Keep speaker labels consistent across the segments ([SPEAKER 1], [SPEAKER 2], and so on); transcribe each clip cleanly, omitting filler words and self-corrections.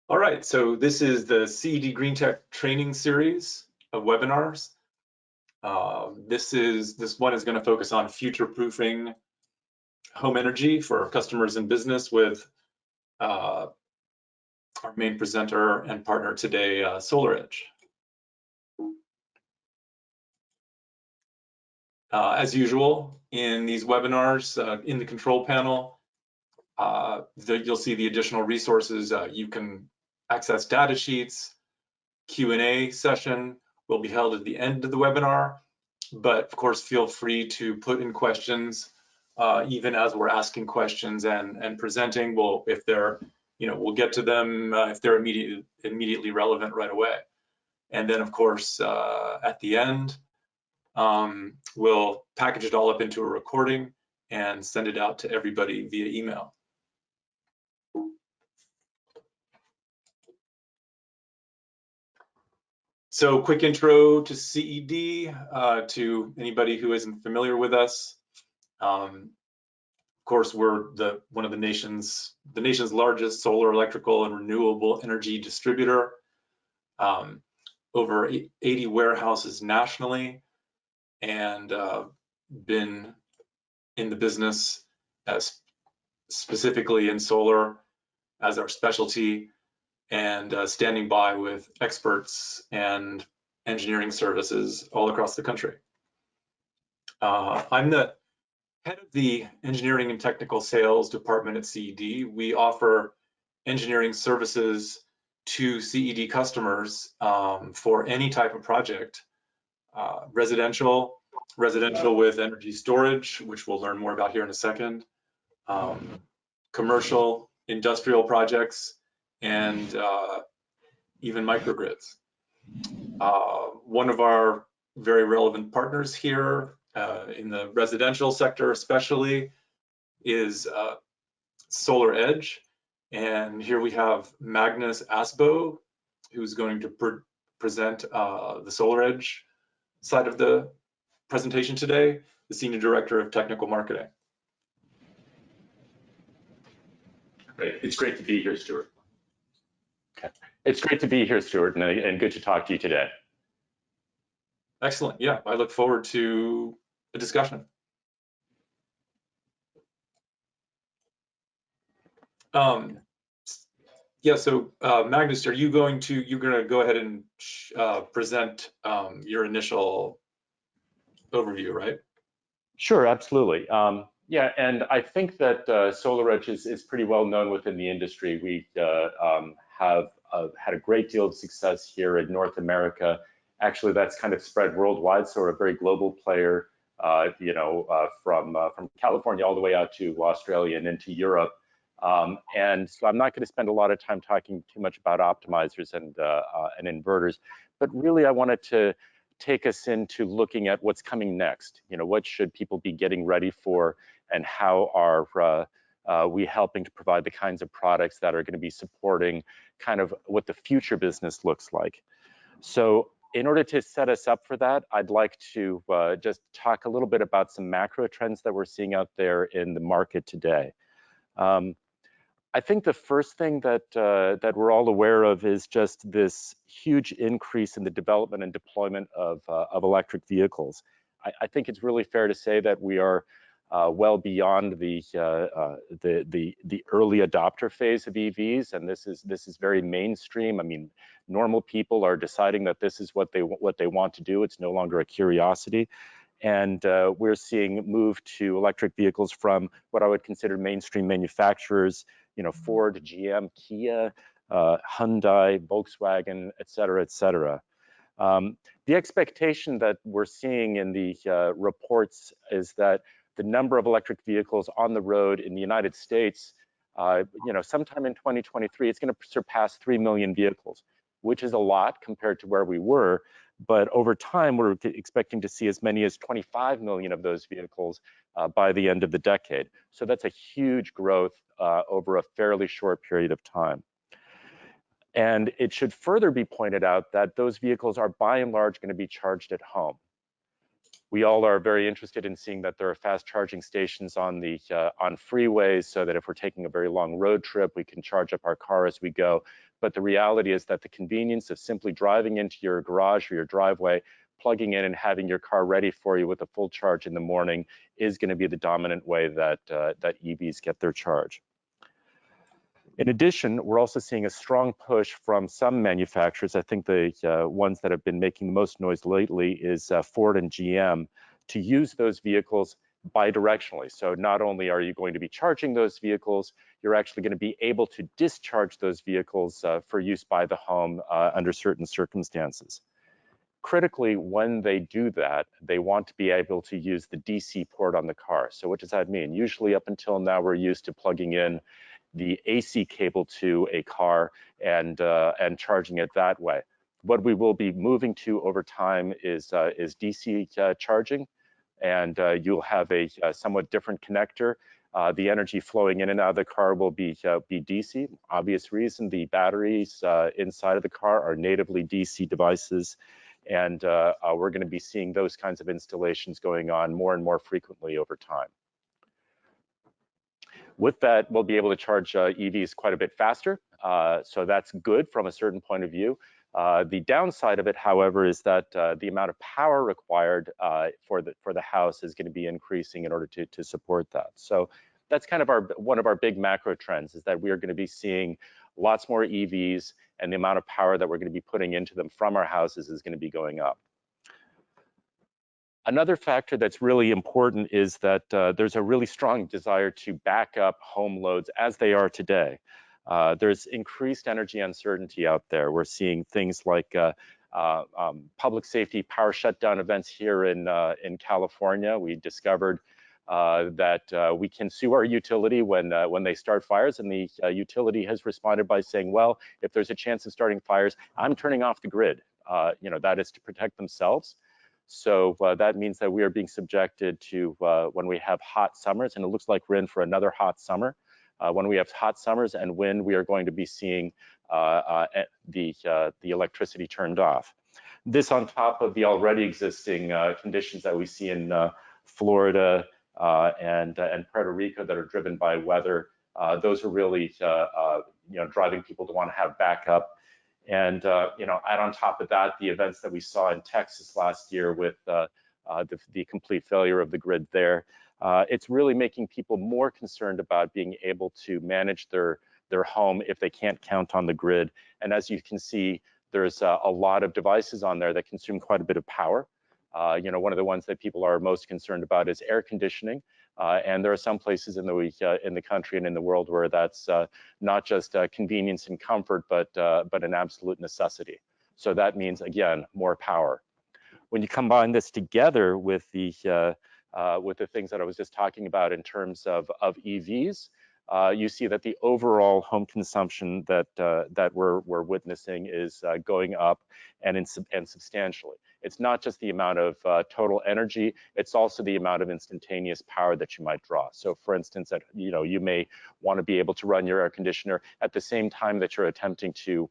[SPEAKER 1] All right, so this is the CED Green Tech training series of webinars. This one is going to focus on future-proofing home energy for customers and business with our main presenter and partner today, SolarEdge. As usual, in these webinars, in the control panel, you'll see the additional resources. You can access data sheets. Q&A session will be held at the end of the webinar, but of course, feel free to put in questions even as we're asking questions and presenting. We'll get to them if they're immediately relevant right away. And then, of course, at the end, we'll package it all up into a recording and send it out to everybody via email. So quick intro to CED to anybody who isn't familiar with us. Of course, we're one of the nation's largest solar, electrical, and renewable energy distributor. Over 80 warehouses nationally, and been in the business as specifically in solar as our specialty, and standing by with experts and engineering services all across the country. I'm the head of the engineering and technical sales department at CED. We offer engineering services to CED customers for any type of project, residential with energy storage, which we'll learn more about here in a second, commercial, industrial projects, and even microgrids. One of our very relevant partners here in the residential sector especially is SolarEdge. And here we have Magnus Asbo, who's going to present the SolarEdge side of the presentation today, the Senior Director of Technical Marketing.
[SPEAKER 2] Great. It's great to be here, Stuart. Okay. It's great to be here, Stuart, and good to talk to you today.
[SPEAKER 1] Excellent. Yeah, I look forward to the discussion. Yeah, so Magnus, you're going to go ahead and present your initial overview, right?
[SPEAKER 2] Sure, absolutely. Yeah, and I think that SolarEdge is pretty well known within the industry. We have had a great deal of success here in North America. Actually, that's kind of spread worldwide, so we're a very global player, from California all the way out to Australia and into Europe. And so I'm not going to spend a lot of time talking too much about optimizers and inverters, but really I wanted to take us into looking at what's coming next. What should people be getting ready for, and how are we helping to provide the kinds of products that are going to be supporting kind of what the future business looks like. So in order to set us up for that, I'd like to just talk a little bit about some macro trends that we're seeing out there in the market today. I think the first thing that we're all aware of is just this huge increase in the development and deployment of electric vehicles. I think it's really fair to say that we are well beyond the early adopter phase of EVs, and this is very mainstream. I mean, normal people are deciding that this is what they want to do. It's no longer a curiosity. And we're seeing move to electric vehicles from what I would consider mainstream manufacturers, Ford, GM, Kia, Hyundai, Volkswagen, et cetera, et cetera. The expectation that we're seeing in the reports is that the number of electric vehicles on the road in the United States, sometime in 2023, it's going to surpass 3 million vehicles, which is a lot compared to where we were. But over time, we're expecting to see as many as 25 million of those vehicles by the end of the decade. So that's a huge growth over a fairly short period of time. And it should further be pointed out that those vehicles are by and large going to be charged at home, We all are very interested in seeing that there are fast charging stations on the on freeways, so that if we're taking a very long road trip, we can charge up our car as we go. But the reality is that the convenience of simply driving into your garage or your driveway, plugging in and having your car ready for you with a full charge in the morning is going to be the dominant way that that EVs get their charge. In addition, we're also seeing a strong push from some manufacturers. I think the ones that have been making the most noise lately is Ford and GM, to use those vehicles bidirectionally. So not only are you going to be charging those vehicles, you're actually going to be able to discharge those vehicles for use by the home under certain circumstances. Critically, when they do that, they want to be able to use the DC port on the car. So what does that mean? Usually up until now, we're used to plugging in the AC cable to a car and charging it that way. What we will be moving to over time is DC charging, and you'll have a somewhat different connector. The energy flowing in and out of the car will be DC. Obvious reason, the batteries inside of the car are natively DC devices, and we're going to be seeing those kinds of installations going on more and more frequently over time. With that, we'll be able to charge EVs quite a bit faster, so that's good from a certain point of view. The downside of it, however, is that the amount of power required for the house is going to be increasing in order to support that. So that's kind of one of our big macro trends, is that we are going to be seeing lots more EVs, and the amount of power that we're going to be putting into them from our houses is going to be going up. Another factor that's really important is that there's a really strong desire to back up home loads as they are today. There's increased energy uncertainty out there. We're seeing things like public safety power shutdown events here in California. We discovered that we can sue our utility when they start fires, and the utility has responded by saying, well, if there's a chance of starting fires, I'm turning off the grid. You know, that is to protect themselves. So that means that we are being subjected to when we have hot summers, and it looks like we're in for another hot summer. When we have hot summers and wind, we are going to be seeing the electricity turned off. This on top of the already existing conditions that we see in Florida and Puerto Rico that are driven by weather. Those are really driving people to want to have backup. And add on top of that, the events that we saw in Texas last year with the complete failure of the grid there, it's really making people more concerned about being able to manage their home if they can't count on the grid. And as you can see, there's a lot of devices on there that consume quite a bit of power. One of the ones that people are most concerned about is air conditioning. And there are some places in the country and in the world where that's not just convenience and comfort, but an absolute necessity. So that means, again, more power. When you combine this together with the things that I was just talking about in terms of EVs, you see that the overall home consumption that we're witnessing is going up and substantially. It's not just the amount of total energy, it's also the amount of instantaneous power that you might draw. So for instance, you may want to be able to run your air conditioner at the same time that you're attempting to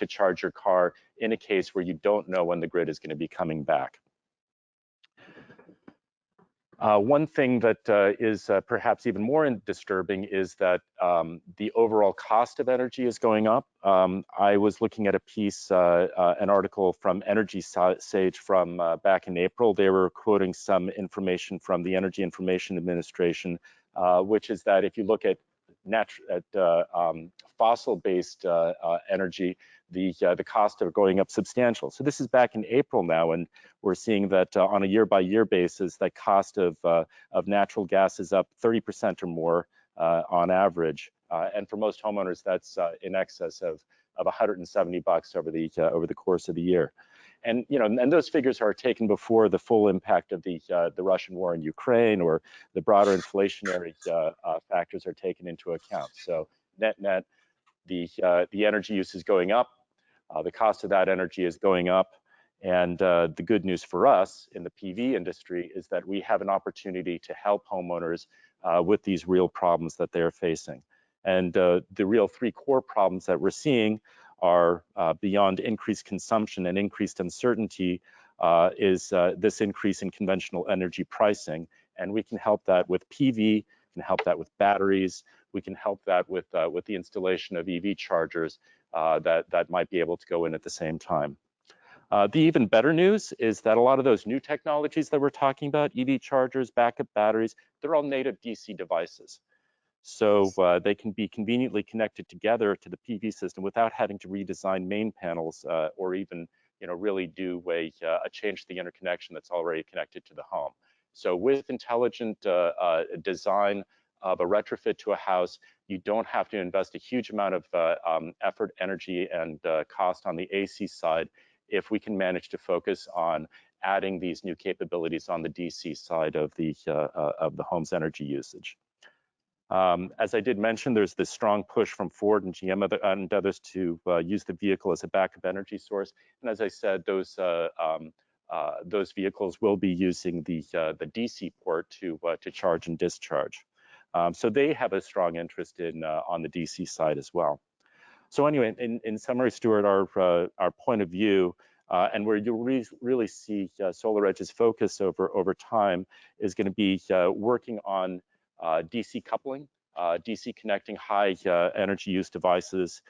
[SPEAKER 2] charge your car in a case where you don't know when the grid is going to be coming back. One thing that is perhaps even more disturbing is that the overall cost of energy is going up. I was looking at a piece, an article from Energy Sage from back in April. They were quoting some information from the Energy Information Administration, which is that if you look at fossil-based energy, the costs are going up substantial. So this is back in April now, and we're seeing that on a year-by-year basis, that cost of natural gas is up 30% or more on average. And for most homeowners, that's in excess of $170 over the course of the year. And and those figures are taken before the full impact of the Russian war in Ukraine or the broader inflationary factors are taken into account. So net, the energy use is going up, the cost of that energy is going up, and the good news for us in the PV industry is that we have an opportunity to help homeowners with these real problems that they're facing. And the real three core problems that we're seeing are beyond increased consumption and increased uncertainty, is this increase in conventional energy pricing. And we can help that with PV, can help that with batteries, we can help that with the installation of EV chargers that might be able to go in at the same time. The even better news is that a lot of those new technologies that we're talking about, EV chargers, backup batteries, they're all native DC devices. So they can be conveniently connected together to the PV system without having to redesign main panels or even really do a change to the interconnection that's already connected to the home. So with intelligent design of a retrofit to a house, you don't have to invest a huge amount of effort, energy, and cost on the AC side if we can manage to focus on adding these new capabilities on the DC side of the home's energy usage. As I did mention, there's this strong push from Ford and GM and others to use the vehicle as a backup energy source. And as I said, those vehicles will be using the DC port to charge and discharge. So they have a strong interest in on the DC side as well. So anyway, in summary, Stuart, our point of view and where you'll really see SolarEdge's focus over time is going to be working on DC coupling, DC connecting high energy use devices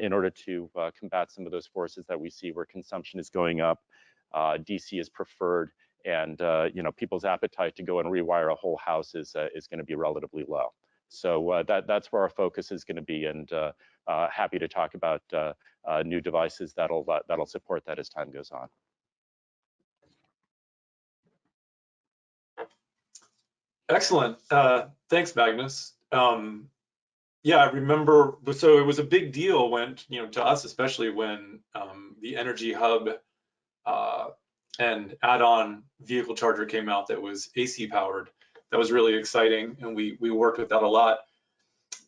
[SPEAKER 2] in order to combat some of those forces that we see where consumption is going up, DC is preferred, and people's appetite to go and rewire a whole house is going to be relatively low. So that's where our focus is going to be, and happy to talk about new devices that'll support that as time goes on.
[SPEAKER 1] Excellent. Thanks, Magnus. Yeah, I remember. So it was a big deal when, to us especially, when the Energy Hub and add-on vehicle charger came out that was AC powered. That was really exciting, and we worked with that a lot.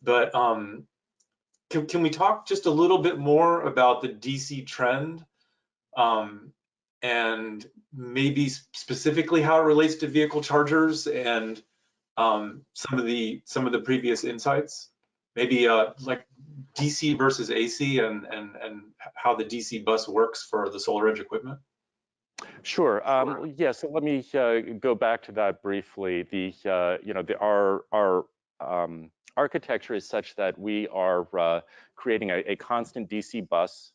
[SPEAKER 1] But can we talk just a little bit more about the DC trend, and maybe specifically how it relates to vehicle chargers and some of the previous insights, maybe like DC versus AC and how the DC bus works for the SolarEdge equipment?
[SPEAKER 2] Sure. Yeah. So let me go back to that briefly. Our architecture is such that we are creating a constant DC bus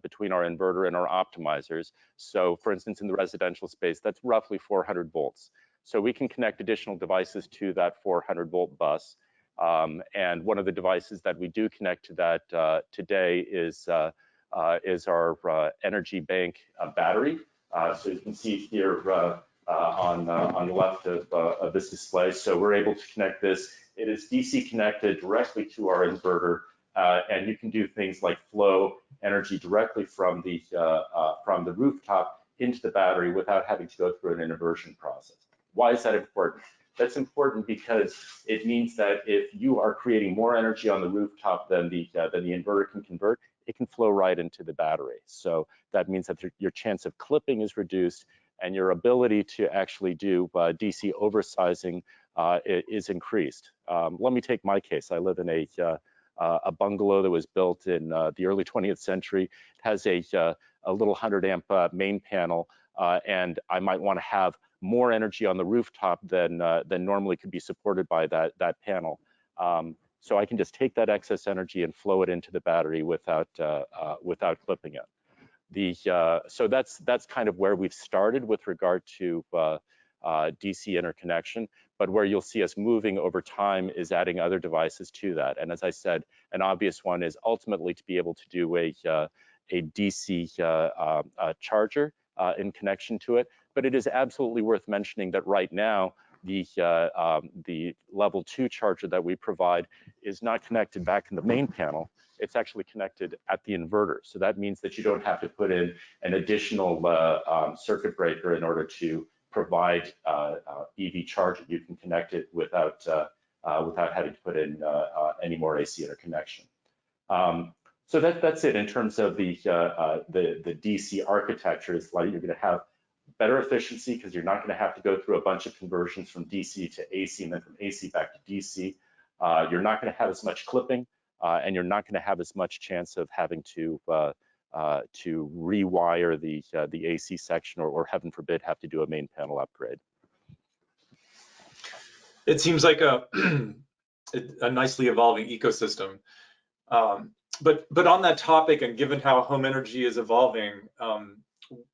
[SPEAKER 2] between our inverter and our optimizers. So, for instance, in the residential space, that's roughly 400 volts. So we can connect additional devices to that 400-volt bus. And one of the devices that we do connect to that today is our energy bank battery. So you can see here on the left of this display. So we're able to connect this. It is DC connected directly to our inverter, and you can do things like flow energy directly from the rooftop into the battery without having to go through an inversion process. Why is that important? That's important because it means that if you are creating more energy on the rooftop than the inverter can convert, it can flow right into the battery. So that means that your chance of clipping is reduced, and your ability to actually do DC oversizing is increased. Let me take my case. I live in a bungalow that was built in the early 20th century. It has a little 100-amp main panel, and I might want to have more energy on the rooftop than normally could be supported by that panel. So I can just take that excess energy and flow it into the battery without clipping it. So that's kind of where we've started with regard to DC interconnection, but where you'll see us moving over time is adding other devices to that. And as I said, an obvious one is ultimately to be able to do a DC charger in connection to it. But it is absolutely worth mentioning that right now, the level 2 charger that we provide is not connected back in the main panel. It's actually connected at the inverter. So that means that you don't have to put in an additional circuit breaker in order to provide EV charging. You can connect it without having to put in any more AC interconnection. So that's it in terms of the DC architecture. It's like you're going to have better efficiency because you're not going to have to go through a bunch of conversions from DC to AC and then from AC back to DC. You're not going to have as much clipping, and you're not going to have as much chance of having to to rewire the AC section, or heaven forbid, have to do a main panel upgrade.
[SPEAKER 1] It seems like a a nicely evolving ecosystem. But on that topic, and given how home energy is evolving,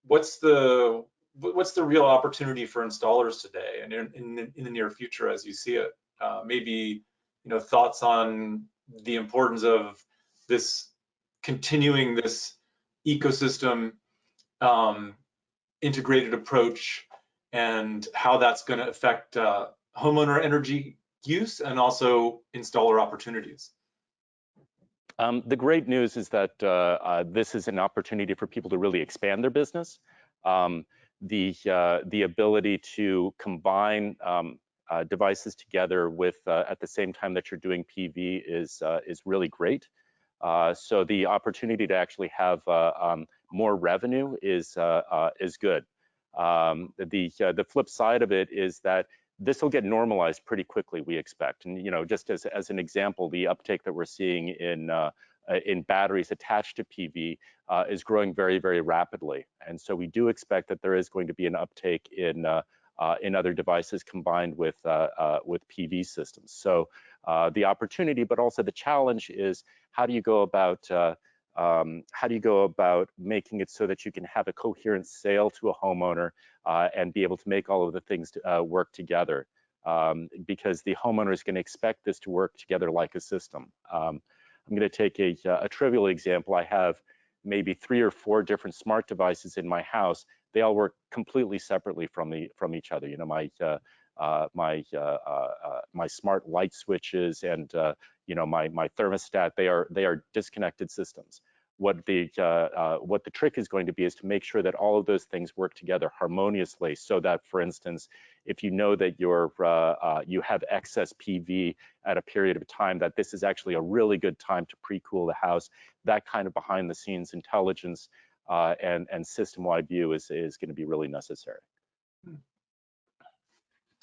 [SPEAKER 1] what's the real opportunity for installers today and in the near future as you see it? Maybe thoughts on the importance of this continuing this ecosystem integrated approach and how that's going to affect homeowner energy use and also installer opportunities.
[SPEAKER 2] The great news is that this is an opportunity for people to really expand their business. The ability to combine devices together with at the same time that you're doing PV is really great. So the opportunity to actually have more revenue is good. The flip side of it is that this will get normalized pretty quickly, we expect. And just as an example, the uptake that we're seeing in batteries attached to PV is growing very, very rapidly. And so we do expect that there is going to be an uptake in other devices combined with PV systems. So the opportunity, but also the challenge is how do you go about making it so that you can have a coherent sale to a homeowner and be able to make all of the things work together, because the homeowner is going to expect this to work together like a system. I'm going to take a trivial example. I have maybe 3 or 4 different smart devices in my house. They all work completely separately from each other. My smart light switches and my thermostat, they are disconnected systems. What the trick is going to be is to make sure that all of those things work together harmoniously, so that, for instance, if you know that you have excess PV at a period of time, that this is actually a really good time to pre-cool the house. That kind of behind-the-scenes intelligence and system-wide view is going to be really necessary.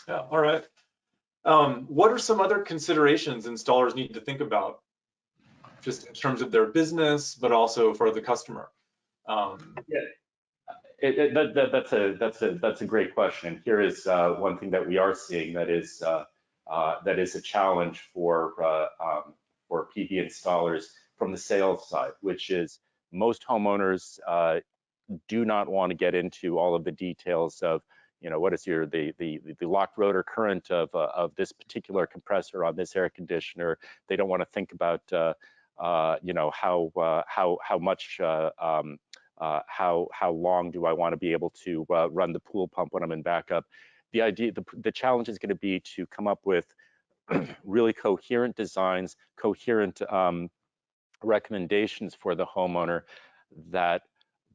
[SPEAKER 1] Yeah, all right. What are some other considerations installers need to think about, just in terms of their business, but also for the customer?
[SPEAKER 2] That's a great question. Here is one thing that we are seeing that is a challenge for PV installers from the sales side, which is most homeowners do not want to get into all of the details of what is the locked rotor current of this particular compressor on this air conditioner. They don't want to think about how long do I want to be able to run the pool pump when I'm in backup. The challenge is going to be to come up with really coherent designs, coherent recommendations for the homeowner that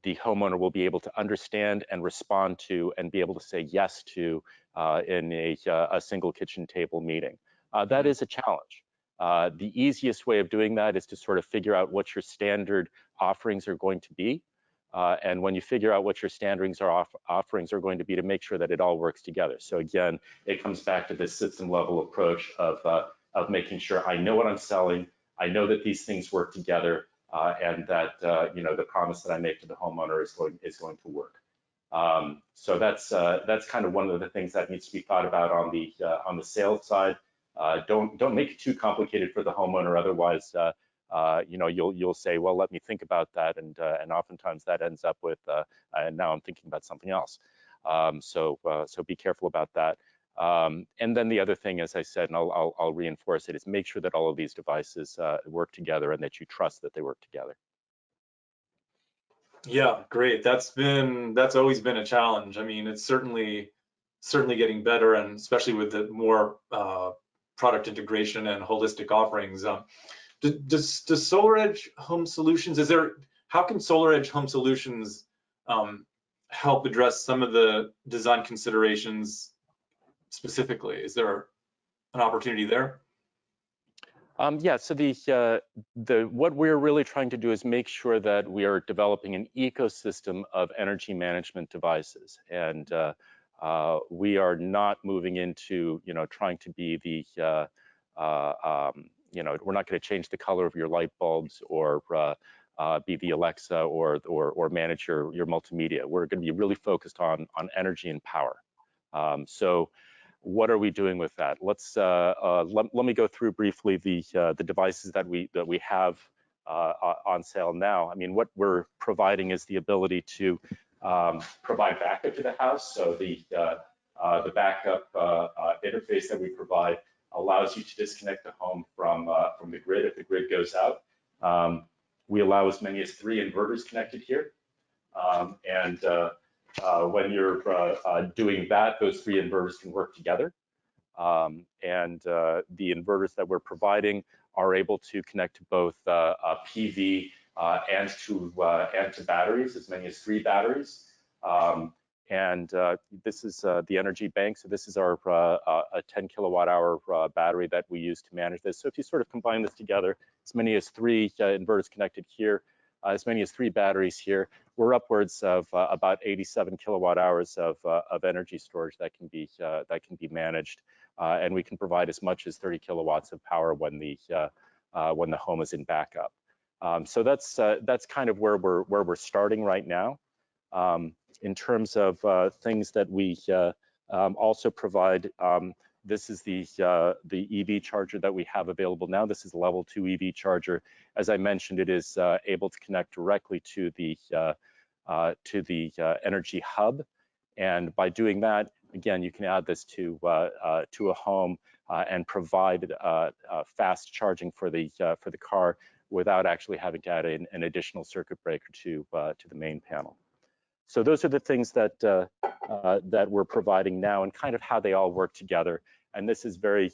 [SPEAKER 2] the homeowner will be able to understand and respond to and be able to say yes to in a single kitchen table meeting. That is a challenge. The easiest way of doing that is to sort of figure out what your standard offerings are going to be. And when you figure out what your offerings are going to be, to make sure that it all works together. So again, it comes back to this system level approach of making sure I know what I'm selling, I know that these things work together, and that the promise that I make to the homeowner is going to work. So that's kind of one of the things that needs to be thought about on the sales side. Don't make it too complicated for the homeowner, otherwise you'll say, well, let me think about that, and oftentimes that ends up with and now I'm thinking about something else. So be careful about that. And then the other thing, as I said, and I'll reinforce it, is make sure that all of these devices work together and that you trust that they work together.
[SPEAKER 1] Yeah, great. That's always been a challenge. I mean, it's certainly getting better, and especially with the more product integration and holistic offerings. Does SolarEdge Home Solutions, how can SolarEdge Home Solutions help address some of the design considerations specifically? Is there an opportunity there?
[SPEAKER 2] Yeah, so what we're really trying to do is make sure that we are developing an ecosystem of energy management devices, and we are not moving into trying to be we're not going to change the color of your light bulbs or be the Alexa or manage your multimedia. We're going to be really focused on energy and power. So what are we doing with that? Let me go through briefly the devices that we have on sale now. I mean, what we're providing is the ability to provide backup to the house. So the backup interface that we provide allows you to disconnect the home from the grid if the grid goes out. We allow as many as 3 inverters connected here. When you're doing that, those 3 inverters can work together. The inverters that we're providing are able to connect to both PV and to batteries, as many as 3 batteries. This is the energy bank. So this is our a 10 kilowatt hour battery that we use to manage this. So if you sort of combine this together, as many as 3 inverters connected here, as many as 3 batteries here, we're upwards of about 87 kilowatt hours of energy storage that can be managed, and we can provide as much as 30 kilowatts of power when the home is in backup. So that's kind of where we're starting right now. In terms of things that we also provide, this is the EV charger that we have available now. This is a level 2 EV charger. As I mentioned, it is able to connect directly to the energy hub, and by doing that, again, you can add this to a home and provide fast charging for the car without actually having to add in an additional circuit breaker to the main panel. So those are the things that that we're providing now, and kind of how they all work together. And this is very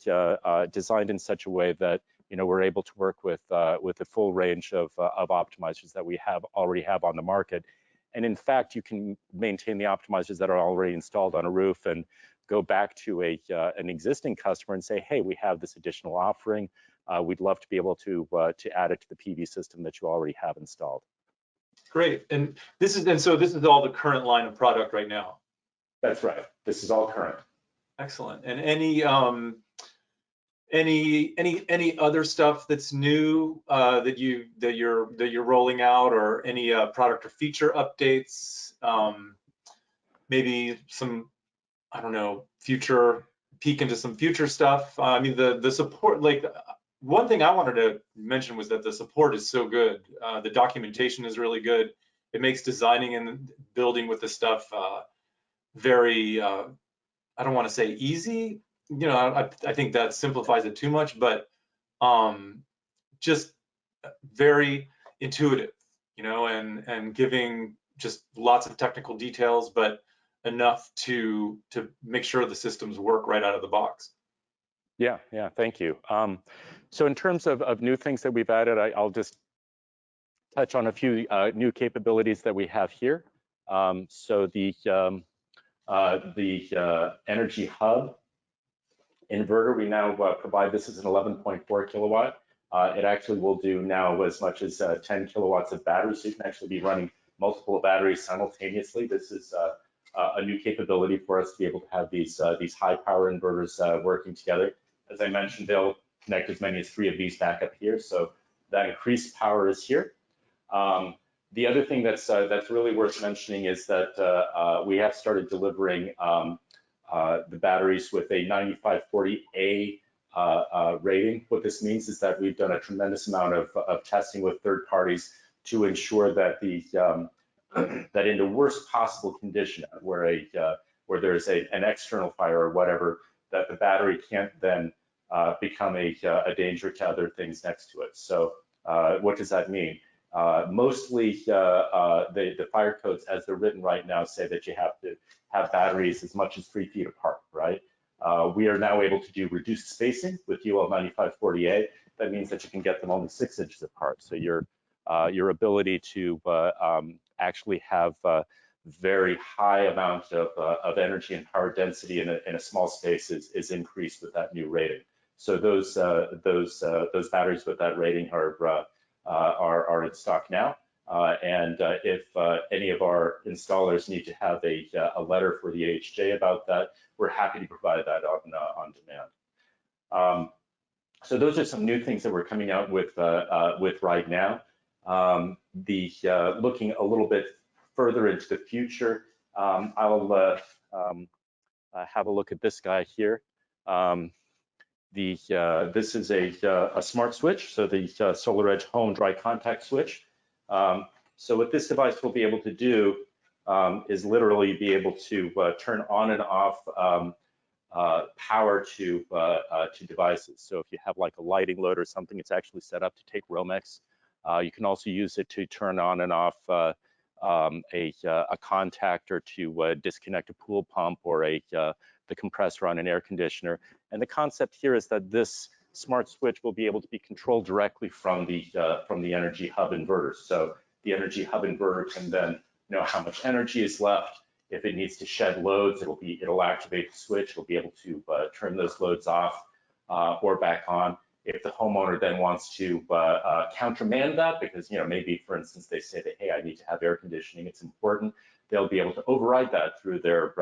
[SPEAKER 2] designed in such a way that we're able to work with the full range of optimizers that we already have on the market. And in fact, you can maintain the optimizers that are already installed on a roof and go back to an existing customer and say, hey, we have this additional offering. We'd love to be able to add it to the PV system that you already have installed.
[SPEAKER 1] Great. And this is all the current line of product right now.
[SPEAKER 2] That's right. This is all current.
[SPEAKER 1] Excellent. And any other stuff that's new that you're rolling out, or any product or feature updates? Maybe some, I don't know, peek into some future stuff. I mean, the support, like, one thing I wanted to mention was that the support is so good. The documentation is really good. It makes designing and building with this stuff very, I don't want to say easy. I think that simplifies it too much, but just very intuitive, and giving just lots of technical details, but enough to make sure the systems work right out of the box.
[SPEAKER 2] Yeah, thank you. So in terms of new things that we've added, I'll just touch on a few new capabilities that we have here. So the Energy Hub Inverter, we now provide. This is an 11.4 kilowatt. It actually will do now as much as 10 kilowatts of battery, so you can actually be running multiple batteries simultaneously. This is a new capability for us to be able to have these high power inverters working together. As I mentioned, they'll connect as many as 3 of these back up here, so that increased power is here. The other thing that's really worth mentioning is that we have started delivering the batteries with a 9540A rating. What this means is that we've done a tremendous amount of testing with third parties to ensure that that in the worst possible condition, where there's an external fire or whatever, that the battery can't then become a danger to other things next to it. So what does that mean? Mostly the fire codes as they're written right now say that you have to have batteries as much as 3 feet apart, right? We are now able to do reduced spacing with UL 9540A. That means that you can get them only 6 inches apart. So your ability to actually have very high amount of energy and power density in a small space is increased with that new rating. So those batteries with that rating are in stock now. If any of our installers need to have a letter for the AHJ about that, we're happy to provide that on demand. So those are some new things that we're coming out with right now. Looking a little bit further into the future, I'll have a look at this guy here. This is a smart switch, so the SolarEdge Home Dry Contact Switch. So what this device will be able to do is literally be able to turn on and off power to devices. So if you have like a lighting load or something, it's actually set up to take Romex. You can also use it to turn on and off a contactor to disconnect a pool pump or the compressor on an air conditioner. And the concept here is that this smart switch will be able to be controlled directly from the Energy Hub Inverter. So the Energy Hub Inverter can then know how much energy is left. If it needs to shed loads, it'll activate the switch. It'll be able to turn those loads off or back on. If the homeowner then wants to countermand that, because maybe, for instance, they say that, hey, I need to have air conditioning, it's important, they'll be able to override that through their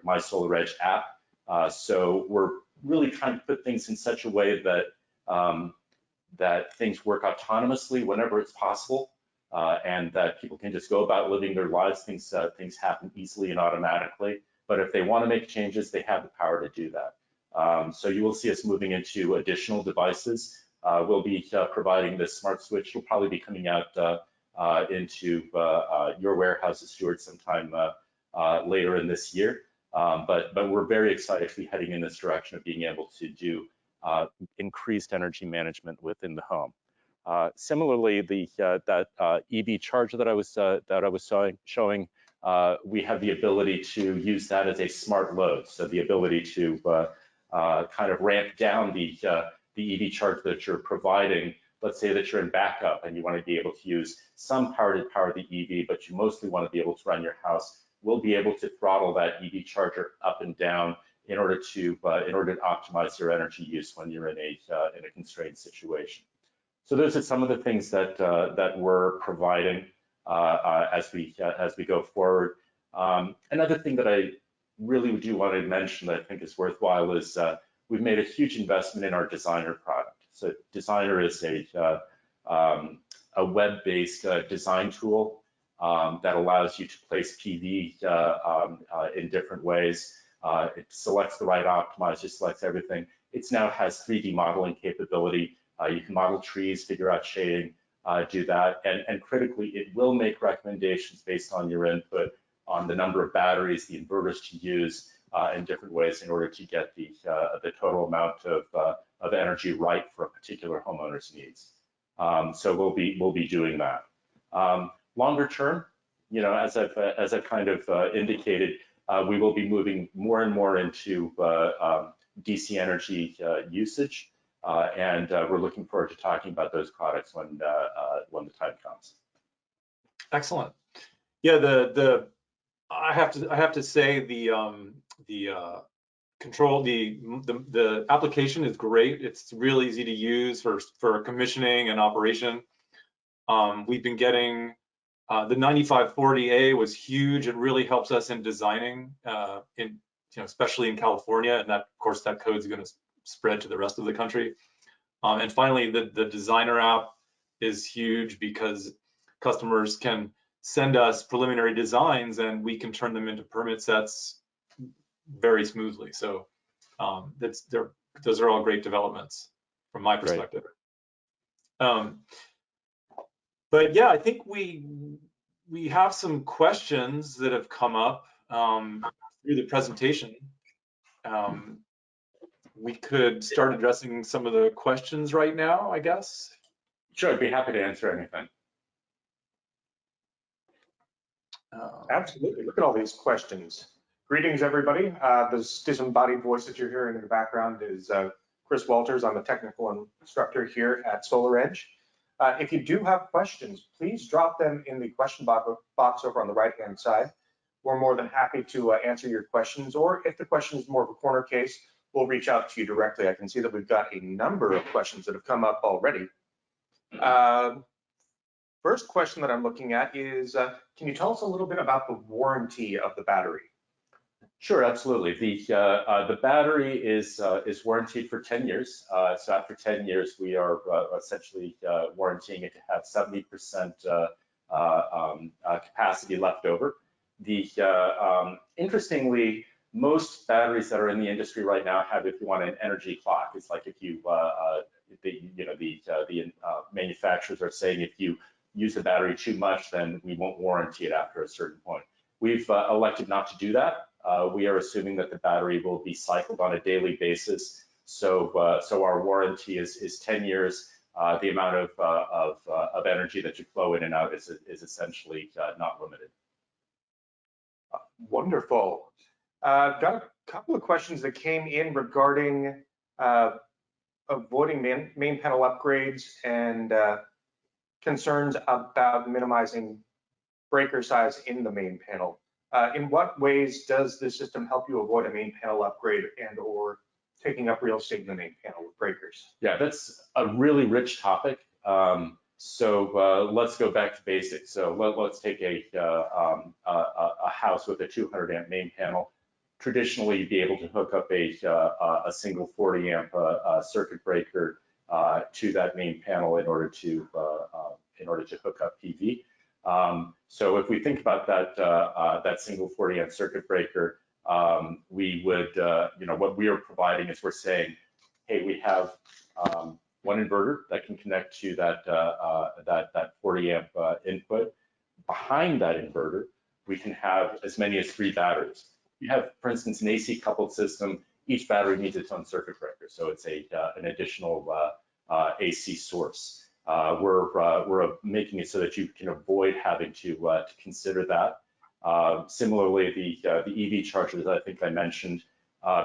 [SPEAKER 2] My SolarEdge app. So we're really trying to put things in such a way that that things work autonomously whenever it's possible, and that people can just go about living their lives. Things happen easily and automatically. But if they want to make changes, they have the power to do that. So you will see us moving into additional devices. We'll be providing this smart switch. It'll probably be coming out into your warehouses, Stuart, sometime later in this year. But we're very excited to be heading in this direction of being able to do increased energy management within the home. Similarly, that EV charger that I was showing, we have the ability to use that as a smart load. So the ability to kind of ramp down the EV charge that you're providing. Let's say that you're in backup and you want to be able to use some power to power the EV, but you mostly want to be able to run your house. We'll be able to throttle that EV charger up and down in order to optimize your energy use when you're in a constrained situation. So those are some of the things that we're providing as we go forward. Another thing that I really do want to mention that I think is worthwhile is we've made a huge investment in our Designer product. So Designer is a web-based design tool that allows you to place PV in different ways. It selects the right optimizer, selects everything. It now has 3D modeling capability. You can model trees, figure out shading, do that. And critically, it will make recommendations based on your input on the number of batteries, the inverters to use in different ways in order to get the total amount of energy right for a particular homeowner's needs. So we'll be doing that. Longer term, as I've kind of indicated, we will be moving more and more into DC energy usage, and we're looking forward to talking about those products when the time comes.
[SPEAKER 1] Excellent. Yeah, I have to say the application is great. It's really easy to use for commissioning and operation. We've been getting the 9540A was huge. It really helps us in designing, especially in California, and that, of course, that code is going to spread to the rest of the country. And finally, the Designer app is huge because customers can send us preliminary designs and we can turn them into permit sets very smoothly. So those are all great developments from my perspective. But yeah, I think we have some questions that have come up through the presentation. We could start addressing some of the questions right now, I guess.
[SPEAKER 2] Sure, I'd be happy to answer anything.
[SPEAKER 3] Absolutely. Look at all these questions. Greetings, everybody. This disembodied voice that you're hearing in the background is Chris Walters. I'm a technical instructor here at SolarEdge. If you do have questions, please drop them in the question box over on the right-hand side. We're more than happy to answer your questions, or if the question is more of a corner case, we'll reach out to you directly. I can see that we've got a number of questions that have come up already. First question that I'm looking at is, can you tell us a little bit about the warranty of the battery?
[SPEAKER 2] Sure, absolutely. The battery is warranted for 10 years. So after 10 years, we are essentially warranting it to have 70% capacity left over. Interestingly, most batteries that are in the industry right now have, if you want, an energy clock. It's like if you, the manufacturers are saying if you use the battery too much, then we won't warranty it after a certain point. We've elected not to do that. We are assuming that the battery will be cycled on a daily basis. So our warranty is 10 years. The amount of energy that you flow in and out is essentially not limited.
[SPEAKER 3] Wonderful. Got a couple of questions that came in regarding avoiding main panel upgrades and concerns about minimizing breaker size in the main panel. In what ways does this system help you avoid a main panel upgrade and or taking up real estate in the main panel with breakers?
[SPEAKER 2] Yeah, that's a really rich topic. So let's go back to basics. So let's take a house with a 200 amp main panel. Traditionally, you'd be able to hook up a single 40 amp circuit breaker to that main panel in order to hook up PV. So if we think about that single 40 amp circuit breaker, we would, what we are providing is we're saying, hey, we have one inverter that can connect to that 40 amp input. Behind that inverter, we can have as many as 3 batteries. You have, for instance, an AC coupled system. Each battery needs its own circuit breaker, so it's an additional AC source. We're making it so that you can avoid having to consider that. Similarly, the EV chargers I think I mentioned,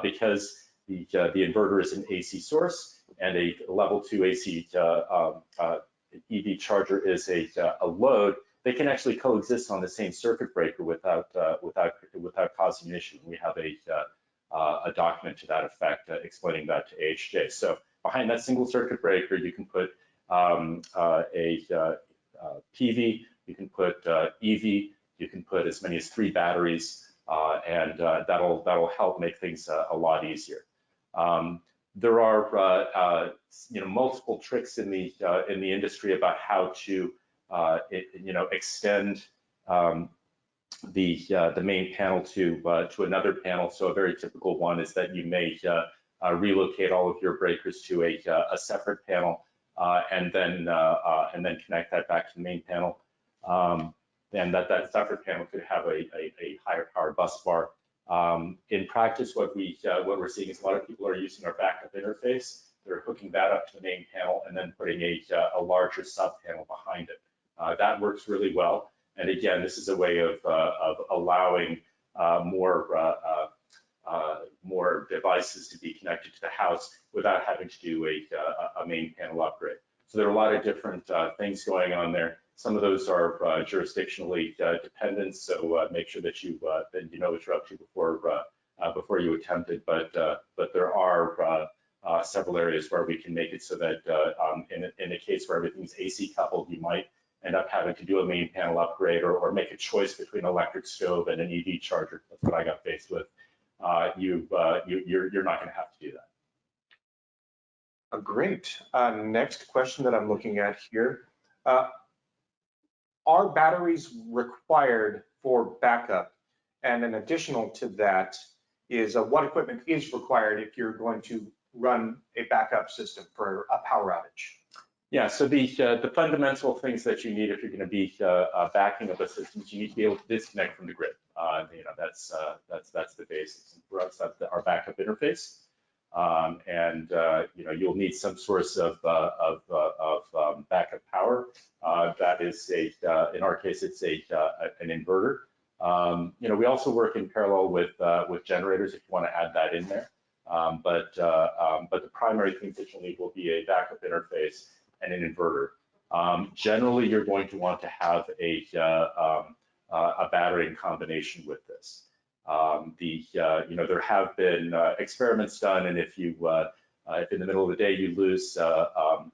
[SPEAKER 2] because the inverter is an AC source and a level 2 AC EV charger is a load, they can actually coexist on the same circuit breaker without causing an issue. We have a document to that effect explaining that to AHJ. So behind that single circuit breaker, you can put PV, you can put EV, you can put as many as 3 batteries, and that'll help make things a lot easier. There are multiple tricks in the industry about how to extend the main panel to another panel. So a very typical one is that you may relocate all of your breakers to a separate panel and then connect that back to the main panel. And that separate panel could have a higher power bus bar. In practice, what we're seeing is a lot of people are using our backup interface. They're hooking that up to the main panel and then putting a larger sub panel behind it. That works really well. And again, this is a way of allowing more devices to be connected to the house without having to do a main panel upgrade. So there are a lot of different things going on there. Some of those are jurisdictionally dependent, so make sure that you know what you're up to before you attempt it. But there are several areas where we can make it so that in a case where everything's AC coupled, you might end up having to do a main panel upgrade or make a choice between an electric stove and an EV charger. That's what I got faced with. You're not going to have to do that.
[SPEAKER 3] Great. Next question that I'm looking at here. Are batteries required for backup? And an additional to that is what equipment is required if you're going to run a backup system for a power outage?
[SPEAKER 2] Yeah, so the fundamental things that you need if you're going to be backing up a system is you need to be able to disconnect from the grid. That's the basics. And for us, that's our backup interface. You'll need some source of backup power. That is in our case, it's an inverter. We also work in parallel with generators if you want to add that in there. But the primary things that you'll need will be a backup interface and an inverter. Generally, you're going to want to have a battery in combination with this. There have been experiments done, and if in the middle of the day you lose the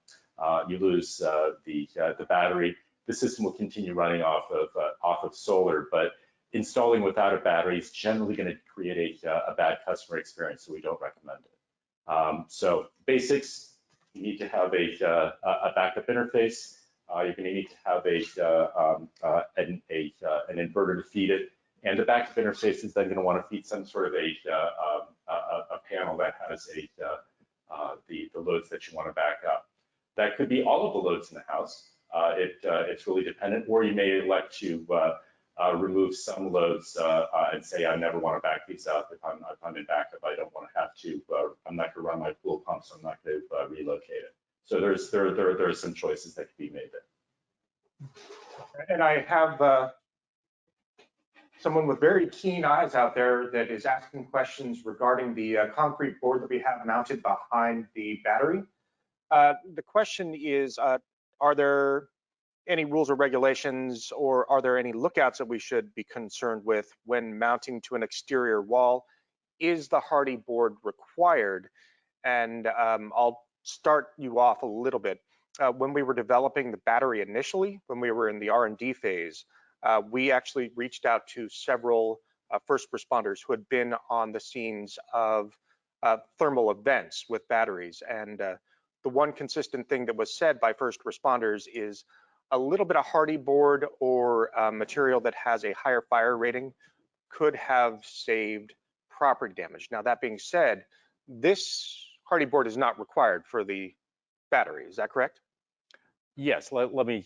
[SPEAKER 2] battery, the system will continue running off of solar. But installing without a battery is generally going to create a bad customer experience, so we don't recommend it. So basics, you need to have a backup interface. You're going to need to have an inverter to feed it, and the backup interface is then going to want to feed some sort of a panel that has the loads that you want to back up. That could be all of the loads in the house. It's really dependent, or you may elect to remove some loads and say, I never want to back these up. If I'm in backup, I don't want to have to, I'm not going to run my pool pump, so I'm not going to relocate it. So there are some choices that can be made there.
[SPEAKER 3] And I have someone with very keen eyes out there that is asking questions regarding the concrete board that we have mounted behind the battery. The question is, are there any rules or regulations, or are there any lookouts that we should be concerned with when mounting to an exterior wall? Is the hardy board required? And I'll start you off a little bit. When we were developing the battery initially, when we were in the R&D phase, we actually reached out to several first responders who had been on the scenes of thermal events with batteries. And the one consistent thing that was said by first responders is a little bit of hardy board or material that has a higher fire rating could have saved property damage. Now, that being said, this hardy board is not required for the battery. Is that correct?
[SPEAKER 2] Yes, let me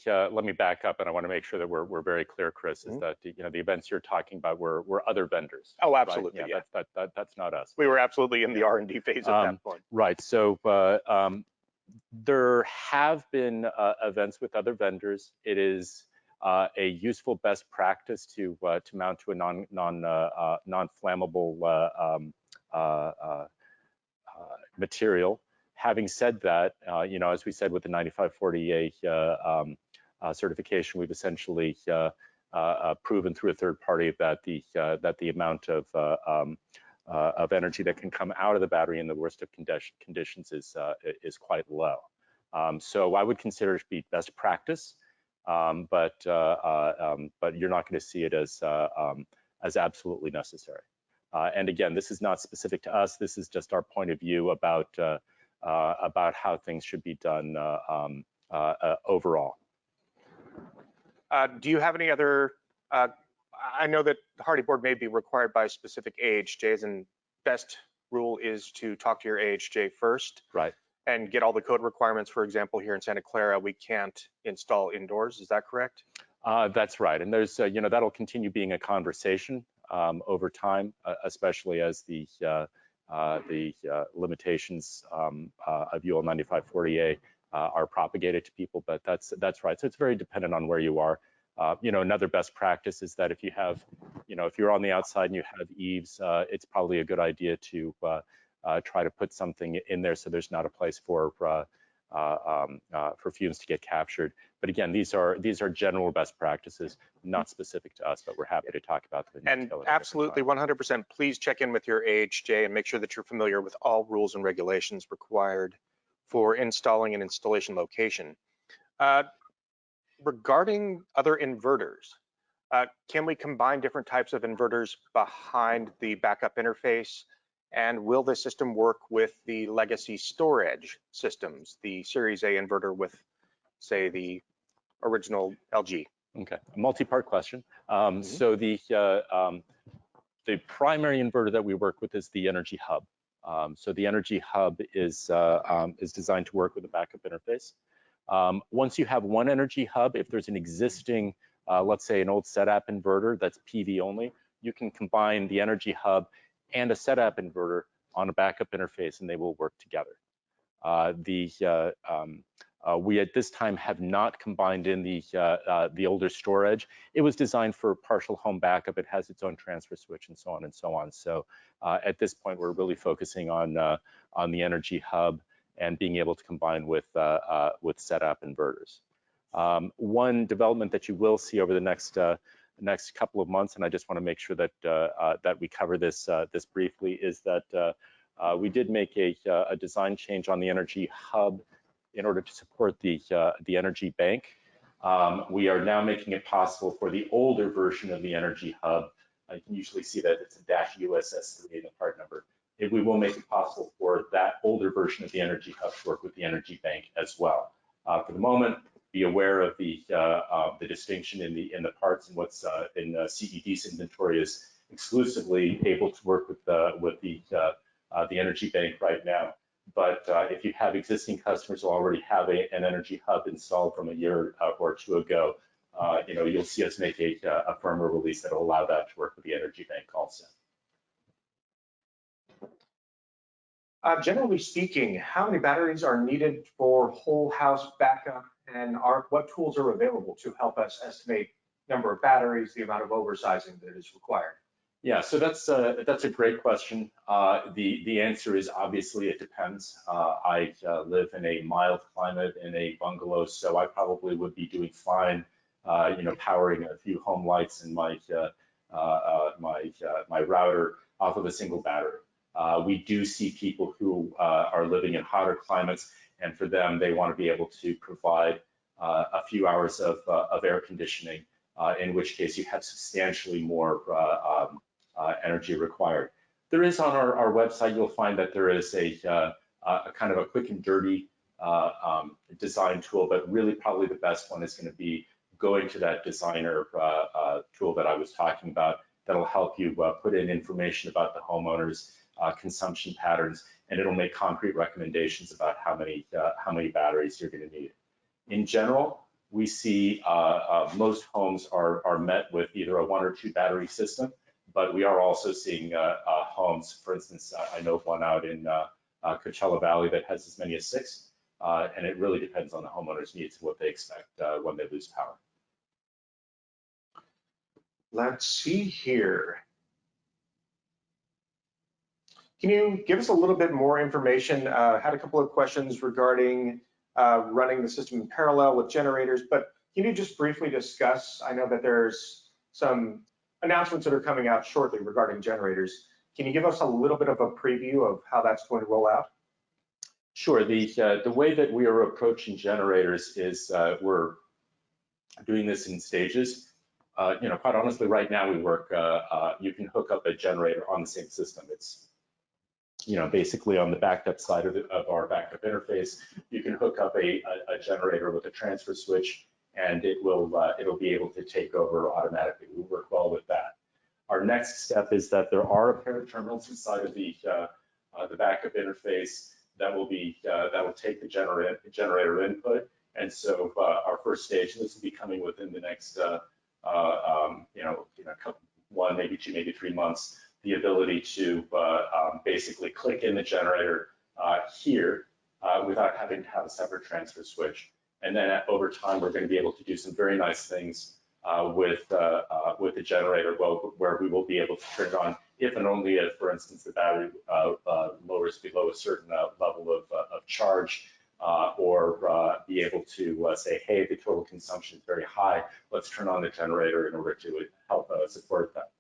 [SPEAKER 2] back up, and I want to make sure that we're very clear, Chris, is that the events you're talking about were other vendors.
[SPEAKER 3] Oh, absolutely.
[SPEAKER 2] Right? Yeah. That's not us.
[SPEAKER 3] We were absolutely in the R&D phase at that point.
[SPEAKER 2] Right. So there have been events with other vendors. It is a useful best practice to mount to a non-flammable material. Having said that, as we said with the 9540A certification, we've essentially proven through a third party that the amount of energy that can come out of the battery in the worst of conditions is quite low. So I would consider it to be best practice, but you're not going to see it as absolutely necessary. And again, this is not specific to us. This is just our point of view about how things should be done overall.
[SPEAKER 3] Do you have any other, I know that the hardy board may be required by specific AHJs, and best rule is to talk to your AHJ first.
[SPEAKER 2] Right.
[SPEAKER 3] And get all the code requirements. For example, here in Santa Clara, we can't install indoors. Is that correct?
[SPEAKER 2] That's right. And there's, that'll continue being a conversation over time, especially as the limitations of UL 9540A are propagated to people. But that's right. So it's very dependent on where you are. Another best practice is that if you have, if you're on the outside and you have eaves, it's probably a good idea to try to put something in there so there's not a place for fumes to get captured. But again, these are general best practices, not specific to us, but we're happy to talk about them.
[SPEAKER 3] And absolutely, 100%, please check in with your AHJ and make sure that you're familiar with all rules and regulations required for installing an installation location. Regarding other inverters, can we combine different types of inverters behind the backup interface? And will the system work with the legacy SolarEdge systems, the Series A inverter with, say, the original LG?
[SPEAKER 2] Okay, a multi-part question. So the primary inverter that we work with is the Energy Hub. So the Energy Hub is designed to work with a backup interface. Once you have one Energy Hub, if there's an existing, let's say an old setup inverter that's PV only, you can combine the Energy Hub and a setup inverter on a backup interface, and they will work together. We at this time have not combined in the older SolarEdge. It was designed for partial home backup. It has its own transfer switch and so on and so on. So at this point, we're really focusing on the Energy Hub and being able to combine with setup inverters. One development that you will see over the next couple of months, and I just want to make sure that that we cover this briefly, is that we did make a design change on the Energy Hub in order to support the Energy Bank. We are now making it possible for the older version of the Energy Hub you can usually see that it's a -USS3 in the part number. We will make it possible for that older version of the Energy Hub to work with the Energy Bank as well. For the moment, be aware of the distinction in the parts, and what's in CED's inventory is exclusively able to work with the Energy Bank right now. But if you have existing customers who already have an Energy Hub installed from a year or two ago, you'll see us make a firmware release that will allow that to work with the Energy Bank also.
[SPEAKER 3] Generally speaking, how many batteries are needed for whole house backup, and what tools are available to help us estimate number of batteries, the amount of oversizing that is required?
[SPEAKER 2] Yeah, so that's a great question. The answer is obviously it depends. I live in a mild climate in a bungalow, so I probably would be doing fine, powering a few home lights and my router off of a single battery. We do see people who are living in hotter climates, and for them, they want to be able to provide a few hours of air conditioning, in which case you have substantially more energy required. There is on our website, you'll find that there is a kind of a quick and dirty design tool, but really probably the best one is going to be going to that designer tool that I was talking about. That'll help you put in information about the homeowner's consumption patterns, and it'll make concrete recommendations about how many batteries you're going to need. In general, we see most homes are met with either a 1 or 2 battery system, but we are also seeing homes, for instance, I know of one out in Coachella Valley that has as many as 6, and it really depends on the homeowner's needs and what they expect when they lose power.
[SPEAKER 3] Let's see here. Can you give us a little bit more information? Had a couple of questions regarding running the system in parallel with generators, but can you just briefly discuss, I know that there's some announcements that are coming out shortly regarding generators. Can you give us a little bit of a preview of how that's going to roll out?
[SPEAKER 2] Sure. The way that we are approaching generators is we're doing this in stages. Quite honestly, right now we work, you can hook up a generator on the same system. It's basically on the backup side of our backup interface, you can hook up a generator with a transfer switch, and it'll be able to take over automatically. We work well with that. Our next step is that there are a pair of terminals inside of the backup interface that will take the generator input. And so our first stage, and this will be coming within the next one, maybe 2, maybe 3 months, the ability to basically click in the generator here without having to have a separate transfer switch. And then over time, we're going to be able to do some very nice things with the generator, where we will be able to turn it on if and only if, for instance, the battery lowers below a certain level of charge, or be able to say, hey, the total consumption is very high, let's turn on the generator in order to help support that.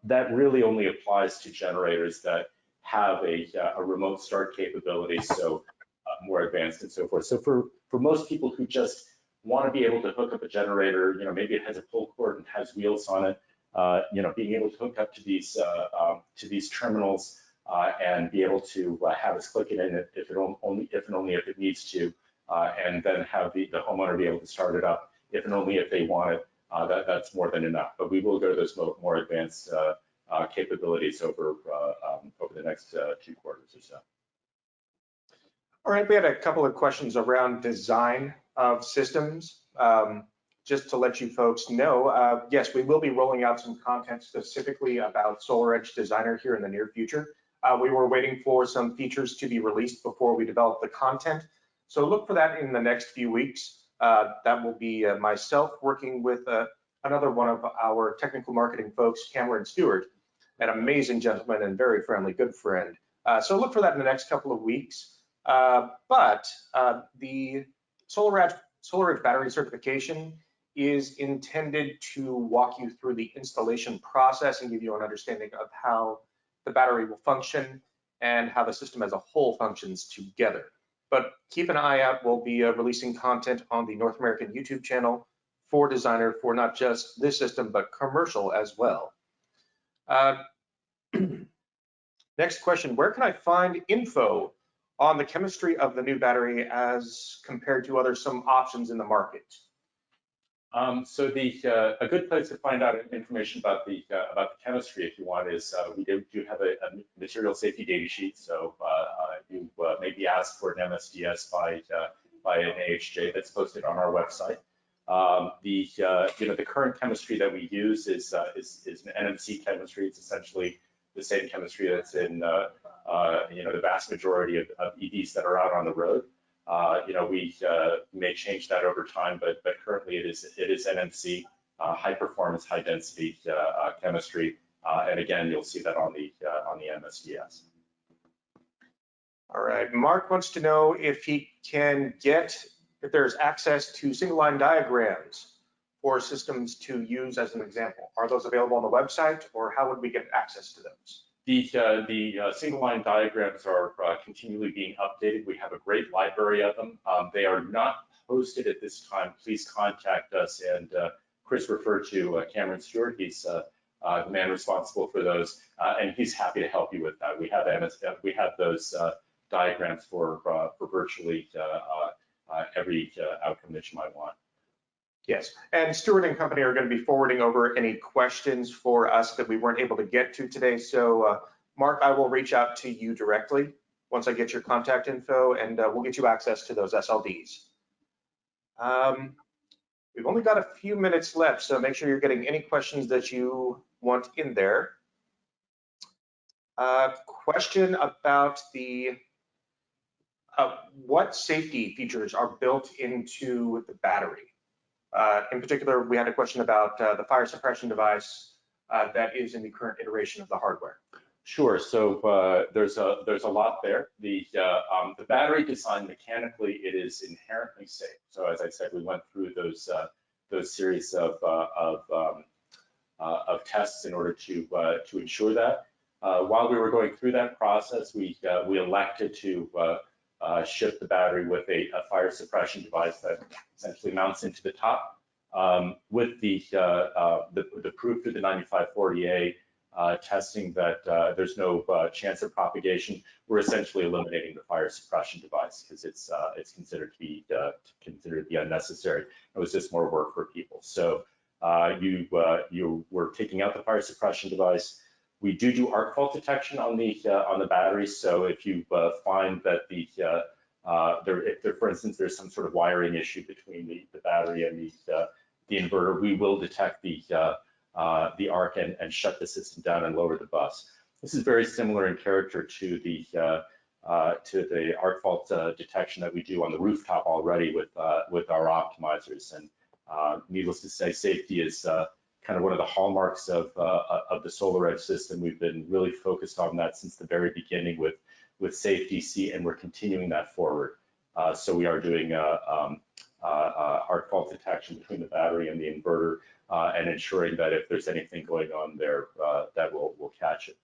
[SPEAKER 2] That really only applies to generators that have a remote start capability, so more advanced and so forth. So for most people who just want to be able to hook up a generator, maybe it has a pull cord and has wheels on it, being able to hook up to these terminals and be able to have us click it in if and only if it needs to, and then have the homeowner be able to start it up if and only if they want it. That's more than enough. But we will go to those more advanced capabilities over the next 2 quarters or so.
[SPEAKER 3] All right, we had a couple of questions around design of systems. Just to let you folks know, yes, we will be rolling out some content specifically about SolarEdge Designer here in the near future. We were waiting for some features to be released before we develop the content. So look for that in the next few weeks. That will be myself working with another one of our technical marketing folks, Cameron Stewart, an amazing gentleman and very friendly, good friend. So look for that in the next couple of weeks. But the SolarEdge battery certification is intended to walk you through the installation process and give you an understanding of how the battery will function and how the system as a whole functions together. But keep an eye out. We'll be releasing content on the North American YouTube channel for Designer for not just this system, but commercial as well. Next question, where can I find info on the chemistry of the new battery as compared to some options in the market?
[SPEAKER 2] So a good place to find out information about the chemistry, if you want, is we do have a material safety data sheet. So you may be asked for an MSDS by an AHJ that's posted on our website. The current chemistry that we use is an NMC chemistry. It's essentially the same chemistry that's in the vast majority of EVs that are out on the road. We may change that over time, but currently it is NMC, high performance, high density chemistry, and again, you'll see that on the MSDS.
[SPEAKER 3] All right, Mark wants to know if there's access to single line diagrams for systems to use as an example. Are those available on the website, or how would we get access to those?
[SPEAKER 2] The single line diagrams are continually being updated. We have a great library of them. They are not posted at this time. Please contact us. And Chris referred to Cameron Stewart. He's the man responsible for those, and he's happy to help you with that. We have those diagrams for virtually every outcome that you might want.
[SPEAKER 3] Yes, and Stewart and company are going to be forwarding over any questions for us that we weren't able to get to today. So Mark, I will reach out to you directly once I get your contact info, and we'll get you access to those SLDs. We've only got a few minutes left, so make sure you're getting any questions that you want in there. Question about what safety features are built into the battery. In particular, we had a question about the fire suppression device that is in the current iteration of the hardware.
[SPEAKER 2] Sure. So there's a lot there. The battery design mechanically, it is inherently safe. So as I said, we went through those series of tests in order to ensure that. While we were going through that process, we elected to ship the battery with a fire suppression device that essentially mounts into the top. With the proof through the 9540A testing that there's no chance of propagation, we're essentially eliminating the fire suppression device because it's considered to be unnecessary. It was just more work for people. So you were taking out the fire suppression device. We do arc fault detection on the battery. So if you find that if for instance there's some sort of wiring issue between the battery and the inverter, we will detect the arc and shut the system down and lower the bus. This is very similar in character to the arc fault detection that we do on the rooftop already with our optimizers. And needless to say, safety is kind of one of the hallmarks of the SolarEdge system. We've been really focused on that since the very beginning with safety, and we're continuing that forward. So we are doing arc fault detection between the battery and the inverter, and ensuring that if there's anything going on there, that we'll catch it.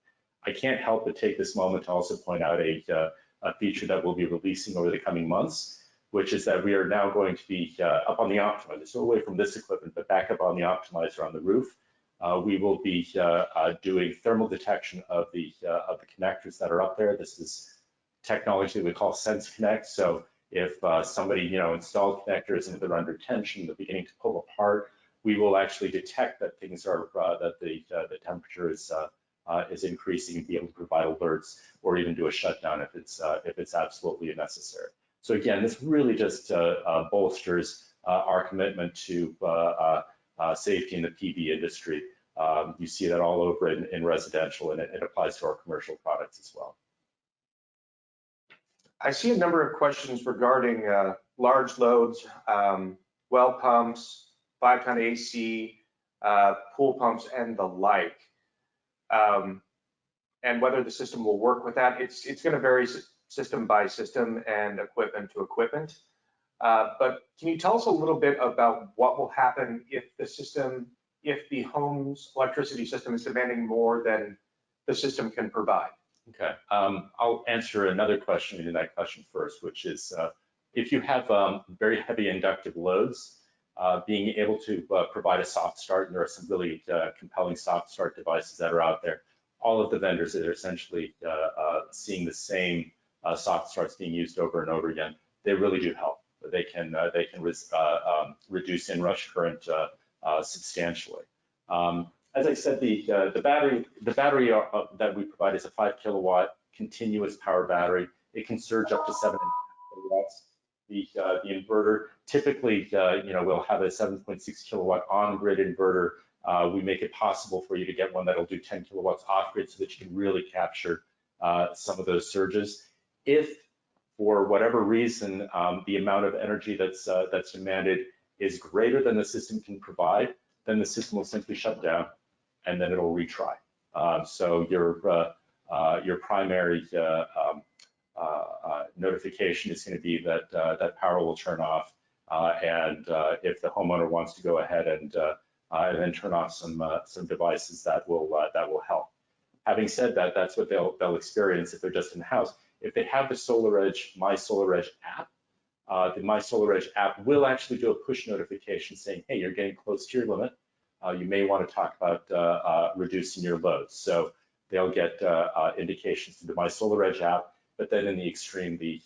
[SPEAKER 2] I can't help but take this moment to also point out a feature that we'll be releasing over the coming months, which is that we are now going to be up on the optimizer, so away from this equipment, but back up on the optimizer on the roof. We will be doing thermal detection of the connectors that are up there. This is technology that we call Sense Connect. So if somebody installed connectors and they're under tension, they're beginning to pull apart, we will actually detect that things are that the temperature is increasing, and be able to provide alerts or even do a shutdown if it's absolutely necessary. So again, this really just bolsters our commitment to safety in the PV industry. You see that all over in residential, and it applies to our commercial products as well.
[SPEAKER 3] I see a number of questions regarding large loads, well pumps, 5-ton AC, pool pumps, and the like, and whether the system will work with that. It's going to vary system by system and equipment to equipment. But can you tell us a little bit about what will happen if the home's electricity system is demanding more than the system can provide?
[SPEAKER 2] Okay, I'll answer another question in that question first, which is if you have very heavy inductive loads, being able to provide a soft start, and there are some really compelling soft start devices that are out there. All of the vendors that are essentially seeing the same soft starts being used over and over again, they really do help. They can reduce inrush current substantially. As I said, the battery that we provide is a 5 kilowatt continuous power battery. It can surge up to 7.5 kilowatts. The inverter typically, will have a 7.6 kilowatt on-grid inverter. We make it possible for you to get one that'll do 10 kilowatts off-grid so that you can really capture some of those surges. If for whatever reason the amount of energy that's demanded is greater than the system can provide, then the system will simply shut down and then it'll retry. So your primary notification is going to be that that power will turn off, and if the homeowner wants to go ahead and then turn off some devices, that will help. Having said that, that's what they'll experience if they're just in the house. If they have the SolarEdge, My SolarEdge app, the My SolarEdge app will actually do a push notification saying, hey, you're getting close to your limit. You may want to talk about reducing your loads. So they'll get indications through the My SolarEdge app, but then in the extreme, the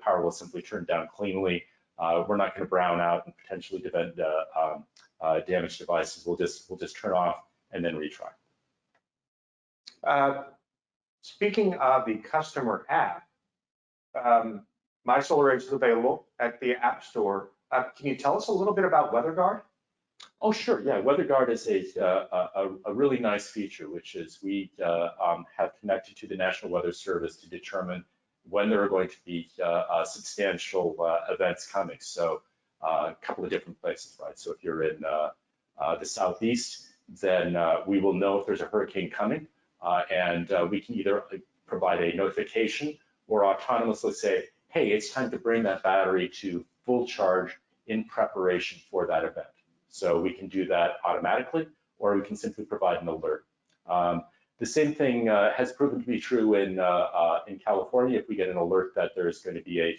[SPEAKER 2] power will simply turn down cleanly. We're not going to brown out and potentially prevent damaged devices. We'll just turn off and then retry.
[SPEAKER 3] Speaking of the customer app, My SolarEdge is available at the App Store. Can you tell us a little bit about Weatherguard?
[SPEAKER 2] Oh, sure. Yeah, Weatherguard is a really nice feature, which is we have connected to the National Weather Service to determine when there are going to be substantial events coming. So a couple of different places, right? So if you're in the Southeast, then we will know if there's a hurricane coming, and we can either provide a notification or autonomously say, hey, it's time to bring that battery to full charge in preparation for that event. So we can do that automatically, or we can simply provide an alert. The same thing has proven to be true in California. If we get an alert that there's going to be a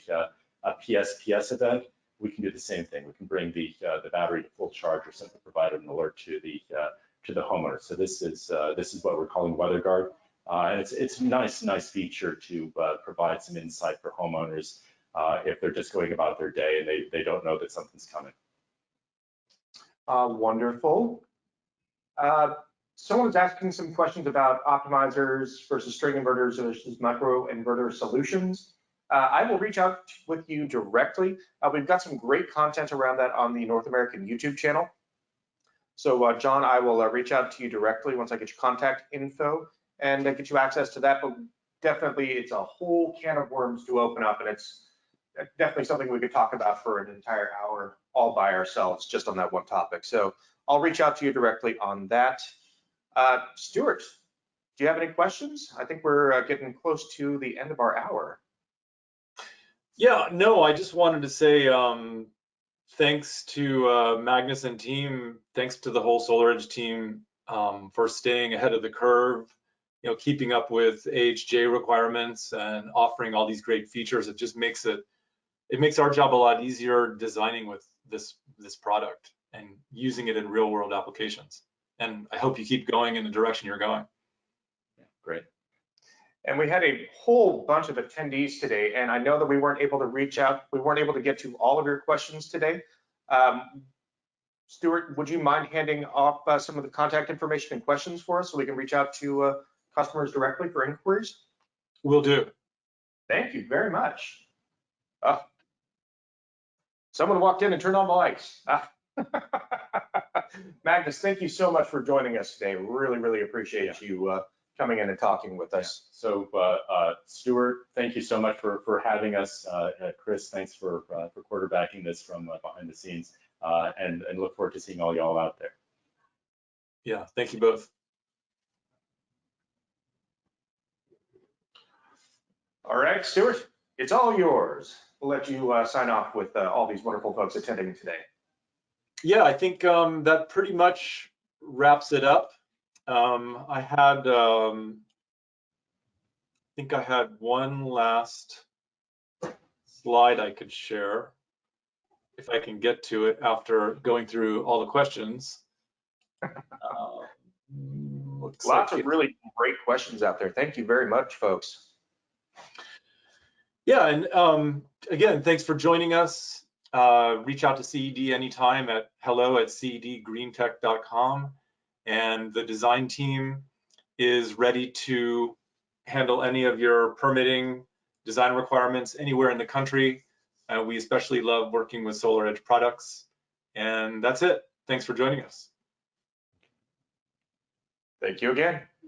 [SPEAKER 2] PSPS event, we can do the same thing. We can bring the battery to full charge or simply provide an alert to the homeowner. So this is what we're calling Weatherguard, and it's a nice feature to provide some insight for homeowners if they're just going about their day and they don't know that something's coming.
[SPEAKER 3] Wonderful. Someone's asking some questions about optimizers versus string inverters versus Micro Inverter Solutions. I will reach out with you directly. We've got some great content around that on the North American YouTube channel. So John, I will reach out to you directly once I get your contact info and get you access to that. But definitely it's a whole can of worms to open up, and it's definitely something we could talk about for an entire hour all by ourselves just on that one topic. So I'll reach out to you directly on that. Stuart, do you have any questions? I think we're getting close to the end of our hour.
[SPEAKER 1] Yeah, no, I just wanted to say thanks to Magnus and team, thanks to the whole SolarEdge team for staying ahead of the curve, keeping up with AHJ requirements and offering all these great features. It just makes our job a lot easier designing with this product and using it in real world applications. And I hope you keep going in the direction you're going.
[SPEAKER 2] Yeah, great.
[SPEAKER 3] And we had a whole bunch of attendees today, and I know that we weren't able to reach out. We weren't able to get to all of your questions today. Stuart, would you mind handing off some of the contact information and questions for us so we can reach out to customers directly for inquiries?
[SPEAKER 1] Will do.
[SPEAKER 3] Thank you very much. Someone walked in and turned on the lights. Magnus, thank you so much for joining us today. Really, really appreciate you coming in and talking with us.
[SPEAKER 2] Yeah. So Stuart, thank you so much for having us. Chris, thanks for quarterbacking this from behind the scenes, and look forward to seeing all y'all out there.
[SPEAKER 1] Yeah, thank you both.
[SPEAKER 3] All right, Stuart, it's all yours. We'll let you sign off with all these wonderful folks attending today.
[SPEAKER 1] Yeah, I think that pretty much wraps it up. I think I had one last slide I could share. if I can get to it after going through all the questions.
[SPEAKER 3] Lots of really great questions out there. Thank you very much, folks.
[SPEAKER 1] Yeah, and again, thanks for joining us. Reach out to CED anytime at hello@cedgreentech.com, and the design team is ready to handle any of your permitting design requirements anywhere in the country. We especially love working with SolarEdge products. And that's it. Thanks for joining us.
[SPEAKER 3] Thank you again.